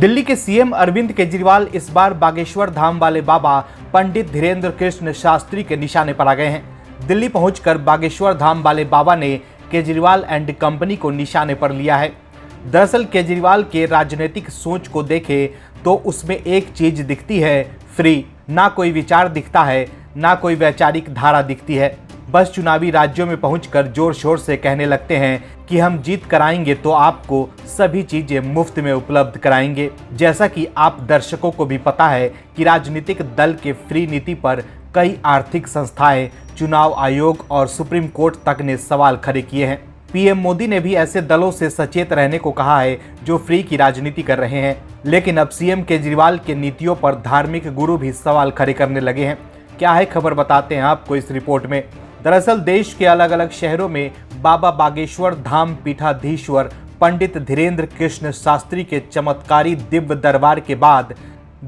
दिल्ली के सीएम अरविंद केजरीवाल इस बार बागेश्वर धाम वाले बाबा पंडित धीरेन्द्र कृष्ण शास्त्री के निशाने पर आ गए हैं। दिल्ली पहुंचकर बागेश्वर धाम वाले बाबा ने केजरीवाल एंड कंपनी को निशाने पर लिया है। दरअसल केजरीवाल के राजनीतिक सोच को देखें तो उसमें एक चीज दिखती है, फ्री। ना कोई विचार दिखता है, ना कोई वैचारिक धारा दिखती है। बस चुनावी राज्यों में पहुंचकर जोर शोर से कहने लगते हैं कि हम जीत कराएंगे तो आपको सभी चीजें मुफ्त में उपलब्ध कराएंगे। जैसा कि आप दर्शकों को भी पता है कि राजनीतिक दल के फ्री नीति पर कई आर्थिक संस्थाएं, चुनाव आयोग और सुप्रीम कोर्ट तक ने सवाल खड़े किए हैं। पीएम मोदी ने भी ऐसे दलों से सचेत रहने को कहा है जो फ्री की राजनीति कर रहे हैं। लेकिन अब सीएम केजरीवाल के नीतियों पर धार्मिक गुरु भी सवाल खड़े करने लगे हैं। क्या है खबर, बताते हैं आपको इस रिपोर्ट में। दरअसल देश के अलग अलग शहरों में बाबा बागेश्वर धाम पीठाधीश्वर पंडित धीरेन्द्र कृष्ण शास्त्री के चमत्कारी दिव्य दरबार के बाद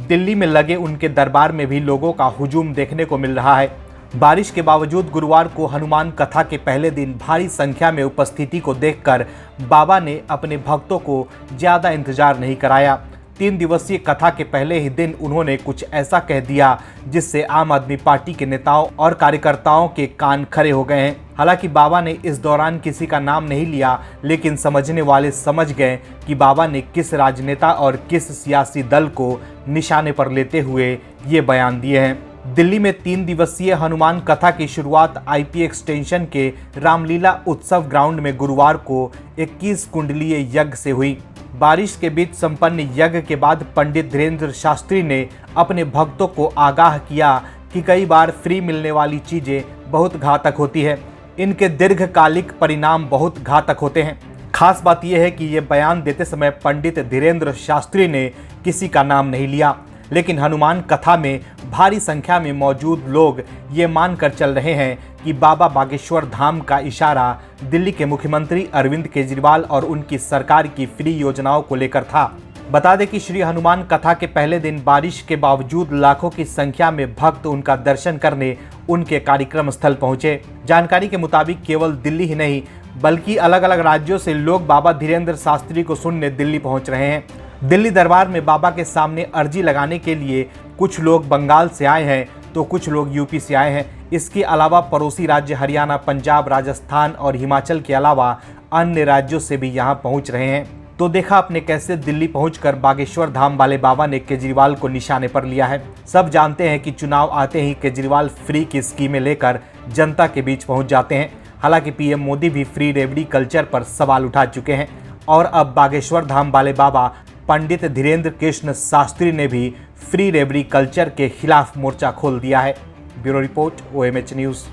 दिल्ली में लगे उनके दरबार में भी लोगों का हुजूम देखने को मिल रहा है। बारिश के बावजूद गुरुवार को हनुमान कथा के पहले दिन भारी संख्या में उपस्थिति को देखकर बाबा ने अपने भक्तों को ज्यादा इंतजार नहीं कराया। 3 दिवसीय कथा के पहले ही दिन उन्होंने कुछ ऐसा कह दिया जिससे आम आदमी पार्टी के नेताओं और कार्यकर्ताओं के कान खड़े हो गए हैं। हालांकि बाबा ने इस दौरान किसी का नाम नहीं लिया, लेकिन समझने वाले समझ गए कि बाबा ने किस राजनेता और किस सियासी दल को निशाने पर लेते हुए ये बयान दिए हैं। दिल्ली में 3 दिवसीय हनुमान कथा की शुरुआत आईपी एक्सटेंशन के रामलीला उत्सव ग्राउंड में गुरुवार को 21 कुंडलीय यज्ञ से हुई। बारिश के बीच संपन्न यज्ञ के बाद पंडित धीरेन्द्र शास्त्री ने अपने भक्तों को आगाह किया कि कई बार फ्री मिलने वाली चीजें बहुत घातक होती है। इनके दीर्घकालिक परिणाम बहुत घातक होते हैं। खास बात यह है कि ये बयान देते समय पंडित धीरेन्द्र शास्त्री ने किसी का नाम नहीं लिया, लेकिन हनुमान कथा में भारी संख्या में मौजूद लोग ये मानकर चल रहे हैं कि बाबा बागेश्वर धाम का इशारा दिल्ली के मुख्यमंत्री अरविंद केजरीवाल और उनकी सरकार की फ्री योजनाओं को लेकर था। बता दें कि श्री हनुमान कथा के पहले दिन बारिश के बावजूद लाखों की संख्या में भक्त उनका दर्शन करने उनके कार्यक्रम स्थल पहुंचे। जानकारी के मुताबिक केवल दिल्ली ही नहीं बल्कि अलग अलग राज्यों से लोग बाबा धीरेन्द्र शास्त्री को सुनने दिल्ली पहुंच रहे हैं। दिल्ली दरबार में बाबा के सामने अर्जी लगाने के लिए कुछ लोग बंगाल से आए हैं तो कुछ लोग यूपी से आए हैं। इसके अलावा पड़ोसी राज्य हरियाणा, पंजाब, राजस्थान और हिमाचल के अलावा अन्य राज्यों से भी यहां पहुंच रहे हैं। तो देखा आपने कैसे दिल्ली पहुंचकर बागेश्वर धाम वाले बाबा ने केजरीवाल को निशाने पर लिया है। सब जानते हैं कि चुनाव आते ही केजरीवाल फ्री की स्कीमें लेकर जनता के बीच पहुंच जाते हैं। हालांकि पीएम मोदी भी फ्री रेवड़ी कल्चर पर सवाल उठा चुके हैं और अब बागेश्वर धाम वाले बाबा पंडित धीरेन्द्र कृष्ण शास्त्री ने भी फ्री रेवड़ी कल्चर के खिलाफ मोर्चा खोल दिया है। Bureau report, OMH news.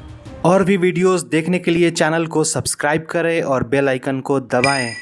और भी वीडियोस देखने के लिए चैनल को सब्सक्राइब करें और बेल आइकन को दबाएं।